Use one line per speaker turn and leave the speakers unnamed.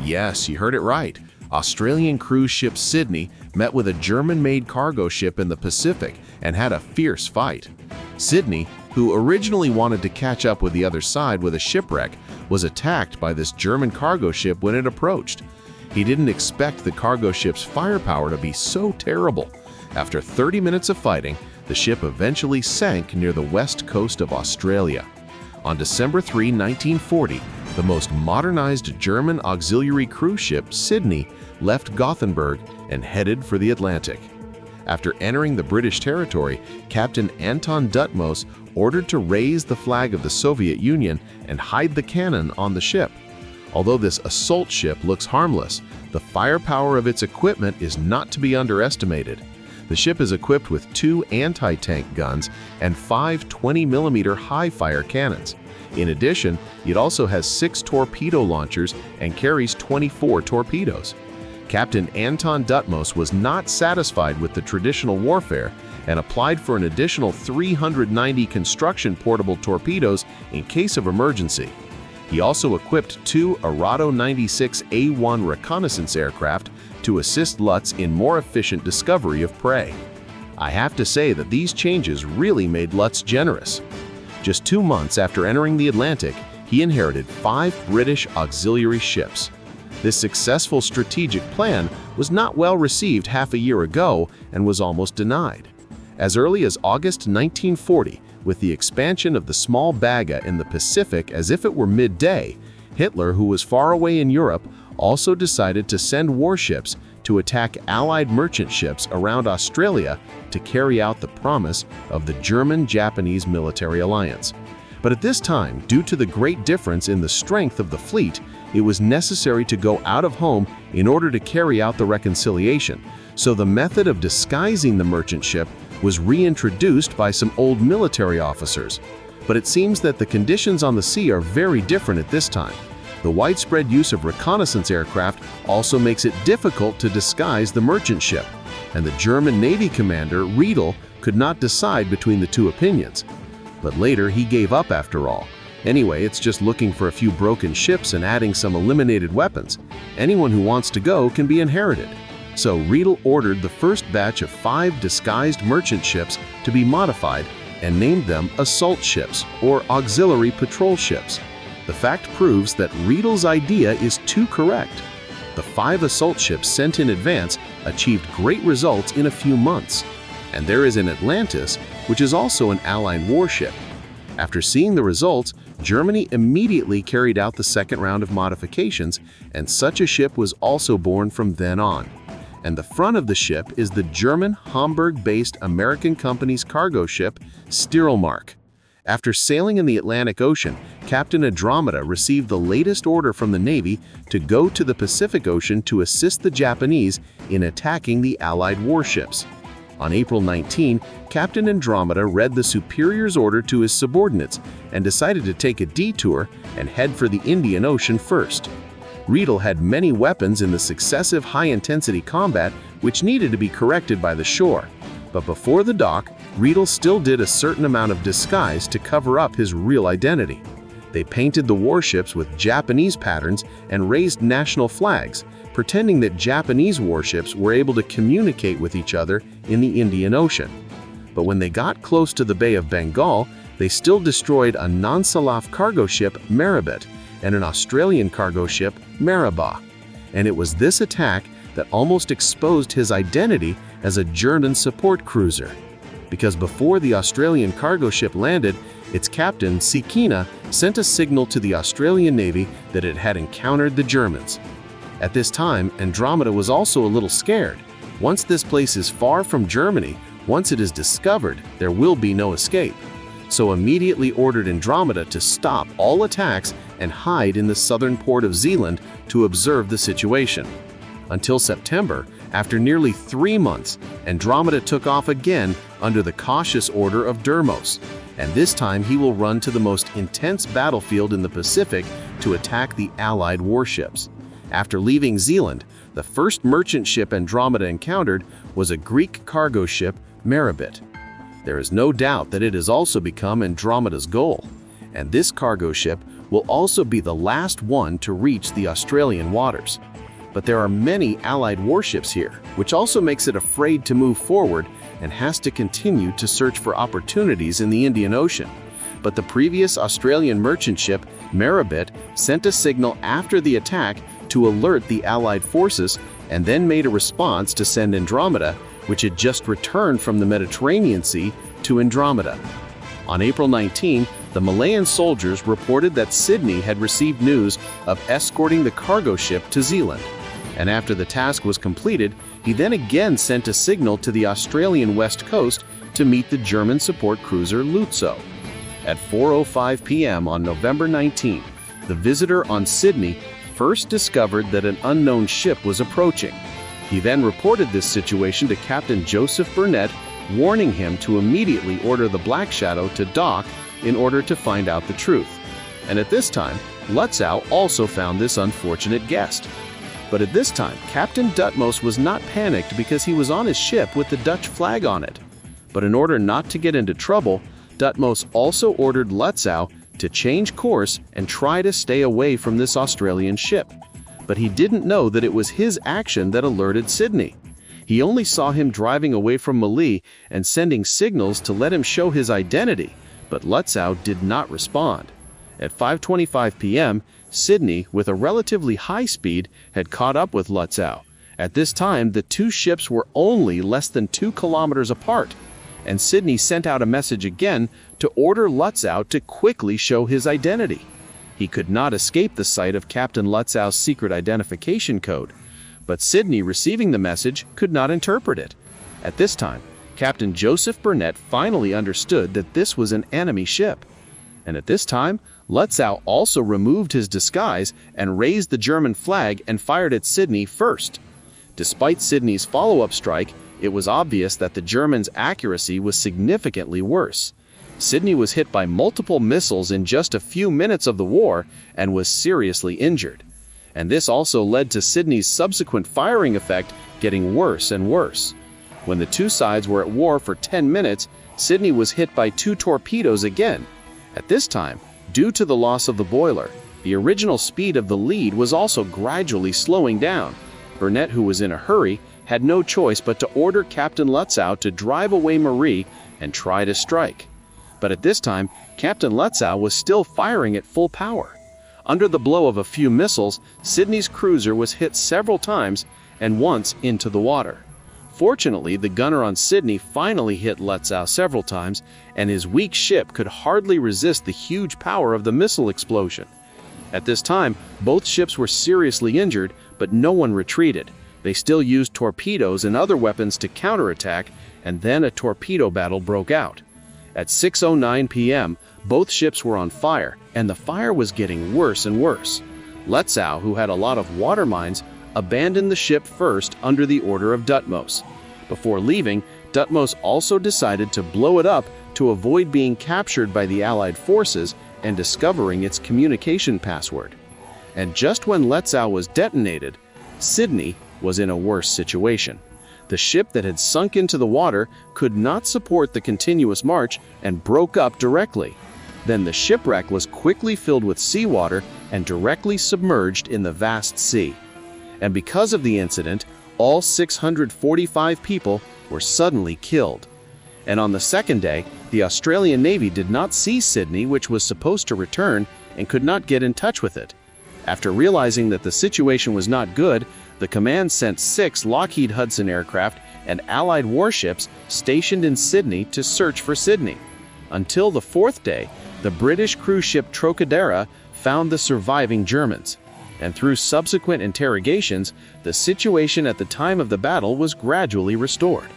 Yes, you heard it right. Australian cruise ship Sydney met with a German-made cargo ship in the Pacific and had a fierce fight. Sydney, who originally wanted to catch up with the other side with a shipwreck, was attacked by this German cargo ship when it approached. He didn't expect the cargo ship's firepower to be so terrible. After 30 minutes of fighting, the ship eventually sank near the west coast of Australia. On December 3, 1940, the most modernized German auxiliary cruise ship, Sydney, left Gothenburg and headed for the Atlantic. After entering the British territory, Captain Anton Dutmos ordered to raise the flag of the Soviet Union and hide the cannon on the ship. Although this assault ship looks harmless, the firepower of its equipment is not to be underestimated. The ship is equipped with 2 anti-tank guns and 5 20mm high-fire cannons. In addition, it also has 6 torpedo launchers and carries 24 torpedoes. Captain Anton Dutmos was not satisfied with the traditional warfare and applied for an additional 390 construction portable torpedoes in case of emergency. He also equipped 2 Arado 96A1 reconnaissance aircraft to assist Lutz in more efficient discovery of prey. I have to say that these changes really made Lutz generous. Just 2 months after entering the Atlantic, he inherited 5 British auxiliary ships. This successful strategic plan was not well received half a year ago and was almost denied. As early as August 1940, with the expansion of the small Baga in the Pacific as if it were midday, Hitler, who was far away in Europe, also decided to send warships to attack Allied merchant ships around Australia to carry out the promise of the German-Japanese military alliance. But at this time, due to the great difference in the strength of the fleet, it was necessary to go out of home in order to carry out the reconciliation. So the method of disguising the merchant ship was reintroduced by some old military officers. But it seems that the conditions on the sea are very different at this time. The widespread use of reconnaissance aircraft also makes it difficult to disguise the merchant ship, and the German Navy commander, Riedel, could not decide between the two opinions. But later he gave up after all. Anyway, it's just looking for a few broken ships and adding some eliminated weapons. Anyone who wants to go can be inherited. So Riedel ordered the first batch of 5 disguised merchant ships to be modified and named them assault ships or auxiliary patrol ships. The fact proves that Riedel's idea is too correct. The 5 assault ships sent in advance achieved great results in a few months. And there is an Atlantis, which is also an Allied warship. After seeing the results, Germany immediately carried out the second round of modifications, and such a ship was also born from then on. And the front of the ship is the German Hamburg-based American company's cargo ship, Stierlmark. After sailing in the Atlantic Ocean, Captain Andromeda received the latest order from the Navy to go to the Pacific Ocean to assist the Japanese in attacking the Allied warships. On April 19, Captain Andromeda read the superior's order to his subordinates and decided to take a detour and head for the Indian Ocean first. Riedel had many weapons in the successive high-intensity combat which needed to be corrected by the shore. But before the dock, Riedel still did a certain amount of disguise to cover up his real identity. They painted the warships with Japanese patterns and raised national flags, pretending that Japanese warships were able to communicate with each other in the Indian Ocean. But when they got close to the Bay of Bengal, they still destroyed a non-Salaf cargo ship, Marabit, and an Australian cargo ship, Marabah. And it was this attack that almost exposed his identity as a German support cruiser. Because before the Australian cargo ship landed, its captain, Sikina, sent a signal to the Australian Navy that it had encountered the Germans. At this time, Andromeda was also a little scared. Once this place is far from Germany, once it is discovered, there will be no escape. So immediately ordered Andromeda to stop all attacks and hide in the southern port of Zeeland to observe the situation. Until September, after nearly 3 months, Andromeda took off again under the cautious order of Dermos, and this time he will run to the most intense battlefield in the Pacific to attack the Allied warships. After leaving Zeeland, the first merchant ship Andromeda encountered was a Greek cargo ship, Marabit. There is no doubt that it has also become Andromeda's goal, and this cargo ship will also be the last one to reach the Australian waters. But there are many Allied warships here, which also makes it afraid to move forward and has to continue to search for opportunities in the Indian Ocean. But the previous Australian merchant ship, Marabit, sent a signal after the attack to alert the Allied forces and then made a response to send Andromeda, which had just returned from the Mediterranean Sea, to Andromeda. On April 19, the Malayan soldiers reported that Sydney had received news of escorting the cargo ship to Zealand. And after the task was completed, he then again sent a signal to the Australian west coast to meet the German support cruiser Lutzow. At 4:05 p.m. on November 19, the visitor on Sydney first discovered that an unknown ship was approaching. He then reported this situation to Captain Joseph Burnett, warning him to immediately order the Black Shadow to dock in order to find out the truth. And at this time, Lutzow also found this unfortunate guest. But at this time, Captain Dutmos was not panicked because he was on his ship with the Dutch flag on it. But in order not to get into trouble, Dutmos also ordered Lutzow to change course and try to stay away from this Australian ship. But he didn't know that it was his action that alerted Sydney. He only saw him driving away from Malé and sending signals to let him show his identity, but Lutzow did not respond. At 5:25 p.m., Sydney, with a relatively high speed, had caught up with Lutzow. At this time, the two ships were only less than 2 kilometers apart, and Sydney sent out a message again to order Lutzow to quickly show his identity. He could not escape the sight of Captain Lutzow's secret identification code, but Sydney, receiving the message, could not interpret it. At this time, Captain Joseph Burnett finally understood that this was an enemy ship. And at this time, Lutzow also removed his disguise and raised the German flag and fired at Sydney first. Despite Sydney's follow-up strike, it was obvious that the Germans' accuracy was significantly worse. Sydney was hit by multiple missiles in just a few minutes of the war and was seriously injured. And this also led to Sydney's subsequent firing effect getting worse and worse. When the two sides were at war for 10 minutes, Sydney was hit by 2 torpedoes again. At this time, due to the loss of the boiler, the original speed of the lead was also gradually slowing down. Burnett, who was in a hurry, had no choice but to order Captain Lutzow to drive away Marie and try to strike. But at this time, Captain Lutzow was still firing at full power. Under the blow of a few missiles, Sydney's cruiser was hit several times and once into the water. Fortunately, the gunner on Sydney finally hit Lutzow several times, and his weak ship could hardly resist the huge power of the missile explosion. At this time, both ships were seriously injured, but no one retreated. They still used torpedoes and other weapons to counterattack, and then a torpedo battle broke out. At 6:09 p.m., both ships were on fire, and the fire was getting worse and worse. Lutzow, who had a lot of water mines, abandoned the ship first under the order of Dutmos. Before leaving, Dutmos also decided to blow it up to avoid being captured by the Allied forces and discovering its communication password. And just when Lutzow was detonated, Sydney was in a worse situation. The ship that had sunk into the water could not support the continuous march and broke up directly. Then the shipwreck was quickly filled with seawater and directly submerged in the vast sea. And because of the incident, all 645 people were suddenly killed. And on the second day, the Australian Navy did not see Sydney, which was supposed to return, and could not get in touch with it. After realizing that the situation was not good, the command sent 6 Lockheed Hudson aircraft and Allied warships stationed in Sydney to search for Sydney. Until the 4th day, the British cruise ship Trocadero found the surviving Germans. And through subsequent interrogations, the situation at the time of the battle was gradually restored.